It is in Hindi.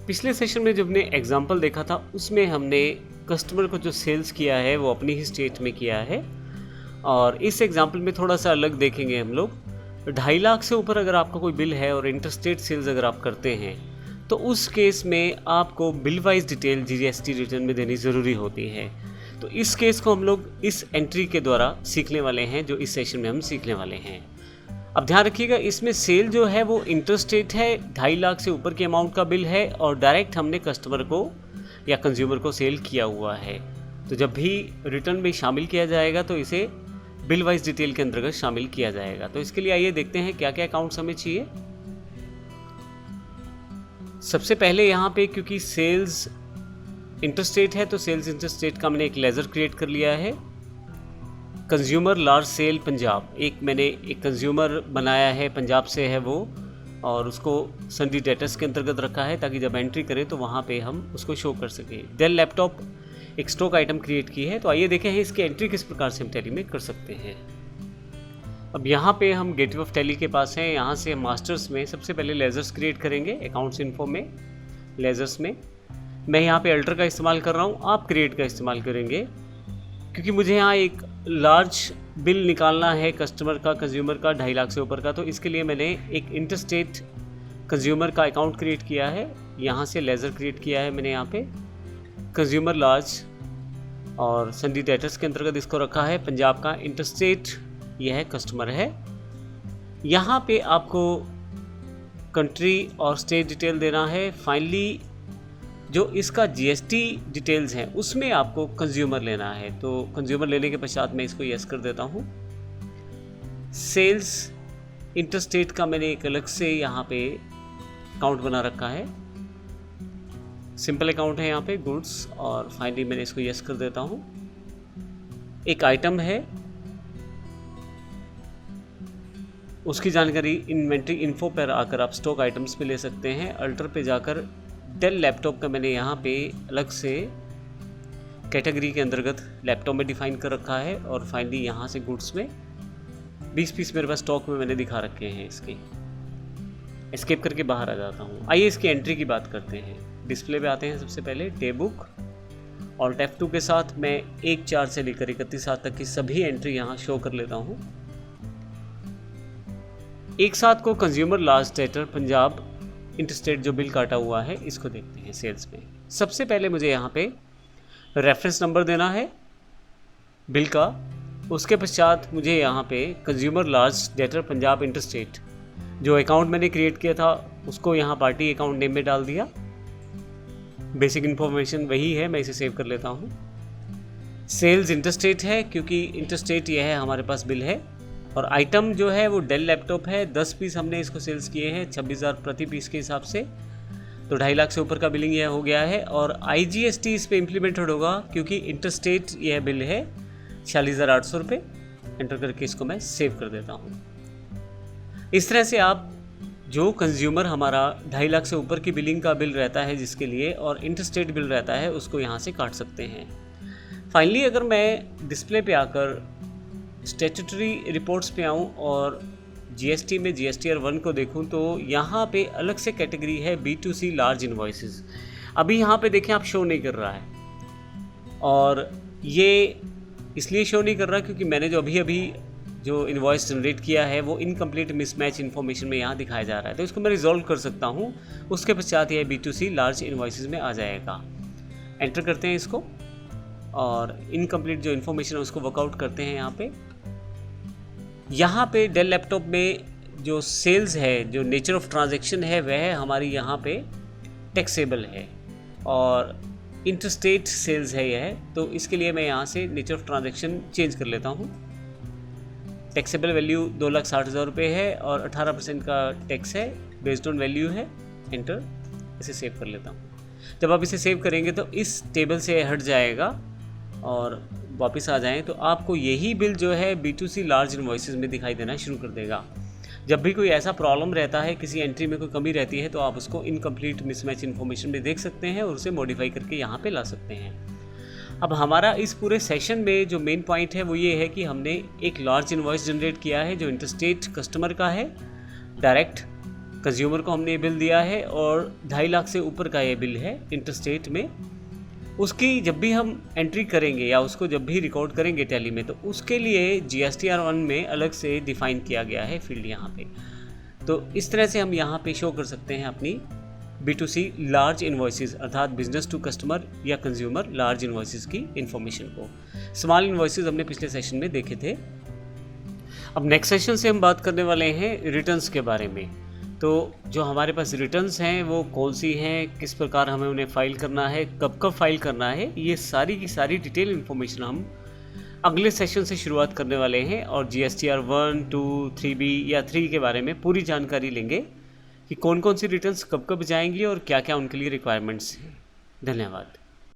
पिछले सेशन में जो हमने एग्जांपल देखा था उसमें हमने कस्टमर को जो सेल्स किया है वो अपनी ही स्टेट में किया है, और इस एग्जांपल में थोड़ा सा अलग देखेंगे हम लोग। 2.5 लाख से ऊपर अगर आपका कोई बिल है और इंटरस्टेट सेल्स अगर आप करते हैं तो उस केस में आपको bill wise detail GST return में देनी ज़रूरी होती है। तो इस केस को हम लोग इस एंट्री के द्वारा सीखने वाले हैं, जो इस सेशन में हम सीखने वाले हैं। अब ध्यान रखिएगा, इसमें सेल जो है वो इंटरस्टेट है, 2.5 लाख से ऊपर के अमाउंट का बिल है और डायरेक्ट हमने कस्टमर को या कंज्यूमर को सेल किया हुआ है। तो जब भी रिटर्न में शामिल किया जाएगा तो इसे बिल वाइज डिटेल के अंतर्गत शामिल किया जाएगा। तो इसके लिए आइए देखते हैं क्या क्या अकाउंट्स हमें चाहिए। सबसे पहले यहाँ पे क्योंकि सेल्स इंटरस्टेट है तो सेल्स इंटरस्टेट का मैंने एक लेजर क्रिएट कर लिया है। कंज्यूमर लार्ज सेल पंजाब, मैंने एक कंज्यूमर बनाया है, पंजाब से है वो, और उसको सन्डी डेटर्स के अंतर्गत रखा है ताकि जब एंट्री करें तो वहाँ पे हम उसको शो कर सकें। डेल लैपटॉप एक स्टॉक आइटम क्रिएट की है। तो आइए देखें इसकी एंट्री किस प्रकार से हम टैली में कर सकते हैं। अब यहाँ पे हम गेटवे ऑफ टैली के पास हैं। यहाँ से मास्टर्स में सबसे पहले लेजर्स क्रिएट करेंगे। अकाउंट्स इन्फो में लेजर्स में मैं यहाँ पे अल्टर का इस्तेमाल कर रहा हूँ, आप क्रिएट का इस्तेमाल करेंगे क्योंकि मुझे यहाँ एक लार्ज बिल निकालना है कस्टमर का, कंज्यूमर का 2.5 लाख से ऊपर का। तो इसके लिए मैंने एक इंटरस्टेट कंज्यूमर का अकाउंट क्रिएट किया है। यहाँ से लेज़र क्रिएट किया है मैंने यहाँ पे कंज्यूमर लार्ज, और सन्डी डेटर्स के अंतर्गत इसको रखा है। पंजाब का इंटरस्टेट यह कस्टमर है। यहाँ पे आपको कंट्री और स्टेट डिटेल देना है। फाइनली जो इसका जीएसटी डिटेल्स हैं उसमें आपको कंज्यूमर लेना है। तो कंज्यूमर लेने के पश्चात मैं इसको यस कर देता हूँ। सेल्स इंटरस्टेट का मैंने एक अलग से यहाँ पे अकाउंट बना रखा है, सिंपल अकाउंट है यहाँ पे गुड्स, और फाइनली मैंने इसको यस कर देता हूँ। एक आइटम है, उसकी जानकारी इन्वेंट्री इन्फो पर आकर आप स्टॉक आइटम्स पे ले सकते हैं। अल्टर पे जाकर डेल लैपटॉप का मैंने यहाँ पे अलग से कैटेगरी के अंतर्गत लैपटॉप में डिफाइन कर रखा है, और फाइनली यहाँ से गुड्स में 20 पीस मेरे पास स्टॉक में मैंने दिखा रखे हैं। इसके एस्केप करके बाहर आ जाता हूँ। आइए इसकी एंट्री की बात करते हैं। डिस्प्ले पे आते हैं। सबसे पहले डे बुक और F2 के साथ मैं 1/4 से लेकर 31/7 तक की सभी एंट्री यहाँ शो कर लेता हूँ। एक साथ को consumer large debtor Punjab interstate जो बिल काटा हुआ है इसको देखते हैं सेल्स में। सबसे पहले मुझे यहाँ पे रेफरेंस नंबर देना है बिल का। उसके पश्चात मुझे यहाँ पे consumer large debtor Punjab interstate जो अकाउंट मैंने क्रिएट किया था उसको यहाँ पार्टी अकाउंट नेम में डाल दिया। बेसिक इन्फॉर्मेशन वही है, मैं इसे सेव कर लेता हूँ। सेल्स इंटरस्टेट है क्योंकि इंटरस्टेट यह है हमारे पास बिल है, और आइटम जो है वो डेल लैपटॉप है। 10 पीस हमने इसको सेल्स किए हैं 26,000 प्रति पीस के हिसाब से। तो 2.5 लाख से ऊपर का बिलिंग यह हो गया है, और आईजीएसटी इस पे इम्प्लीमेंटेड होगा क्योंकि इंटरस्टेट यह बिल है 46,800 रुपये। एंटर करके इसको मैं सेव कर देता हूँ। इस तरह से आप जो कंज्यूमर हमारा 2.5 लाख से ऊपर की बिलिंग का बिल रहता है जिसके लिए, और इंटरस्टेट बिल रहता है, उसको यहाँ से काट सकते हैं। फाइनली अगर मैं डिस्प्ले पे आकर स्टैट्यूटरी रिपोर्ट्स पे आऊँ और जीएसटी में जीएसटीआर 1 को देखूँ तो यहाँ पे अलग से कैटेगरी है B2C लार्ज इन्वॉइसेस। अभी यहाँ पे देखें आप शो नहीं कर रहा है, और ये इसलिए शो नहीं कर रहा क्योंकि मैंने जो अभी जो इन्वॉइस जनरेट किया है वो इनकम्प्लीट मिसमैच इन्फॉर्मेशन में यहाँ दिखाया जा रहा है। तो इसको मैं रिजॉल्व कर सकता हूँ। उसके पश्चात यह B2C लार्ज इन्वॉइसेस में आ जाएगा। एंटर करते हैं इसको, और इनकम्प्लीट जो इन्फॉर्मेशन है उसको वर्कआउट करते हैं। यहाँ पे डेल लैपटॉप में जो सेल्स है, जो नेचर ऑफ ट्रांजैक्शन है, वह हमारी यहाँ पे टैक्सेबल है, और इंटरस्टेट सेल्स है यह। तो इसके लिए मैं यहाँ से नेचर ऑफ ट्रांजैक्शन चेंज कर लेता हूँ। टैक्सेबल वैल्यू 2,60,000 रुपये है, और 18% का टैक्स है, बेस्ड ऑन वैल्यू है। एंटर, इसे सेव कर लेता हूँ। जब आप इसे सेव करेंगे तो इस टेबल से हट जाएगा, और वापस आ जाएं तो आपको यही बिल जो है B2C लार्ज इन्वॉइसेस में दिखाई देना शुरू कर देगा। जब भी कोई ऐसा प्रॉब्लम रहता है, किसी एंट्री में कोई कमी रहती है, तो आप उसको इनकम्प्लीट मिसमैच इन्फॉर्मेशन में देख सकते हैं और उसे मॉडिफाई करके यहाँ पे ला सकते हैं। अब हमारा इस पूरे सेशन में जो मेन पॉइंट है वो ये है कि हमने एक लार्ज इन्वॉइस जनरेट किया है जो इंटरस्टेट कस्टमर का है, डायरेक्ट कंज्यूमर को हमने ये बिल दिया है और 2.5 लाख से ऊपर का ये बिल है इंटरस्टेट में, उसकी जब भी हम एंट्री करेंगे या उसको जब भी रिकॉर्ड करेंगे टैली में, तो उसके लिए GSTR1 में अलग से डिफ़ाइन किया गया है फील्ड यहाँ पे। तो इस तरह से हम यहाँ पे शो कर सकते हैं अपनी B2C लार्ज इन्वॉइसेस, अर्थात बिजनेस टू कस्टमर या कंज्यूमर लार्ज इन्वॉइसेस की इन्फॉर्मेशन को। स्मॉल इन्वॉइसेस हमने पिछले सेशन में देखे थे। अब नेक्स्ट सेशन से हम बात करने वाले हैं रिटर्न्स के बारे में। तो जो हमारे पास रिटर्न्स हैं वो कौन सी हैं, किस प्रकार हमें उन्हें फ़ाइल करना है, कब कब फाइल करना है, ये सारी की सारी डिटेल इन्फॉर्मेशन हम अगले सेशन से शुरुआत करने वाले हैं और GSTR 1, 2, 3B या 3 के बारे में पूरी जानकारी लेंगे कि कौन कौन सी रिटर्न्स कब कब जाएंगी और क्या क्या उनके लिए रिक्वायरमेंट्स हैं। धन्यवाद।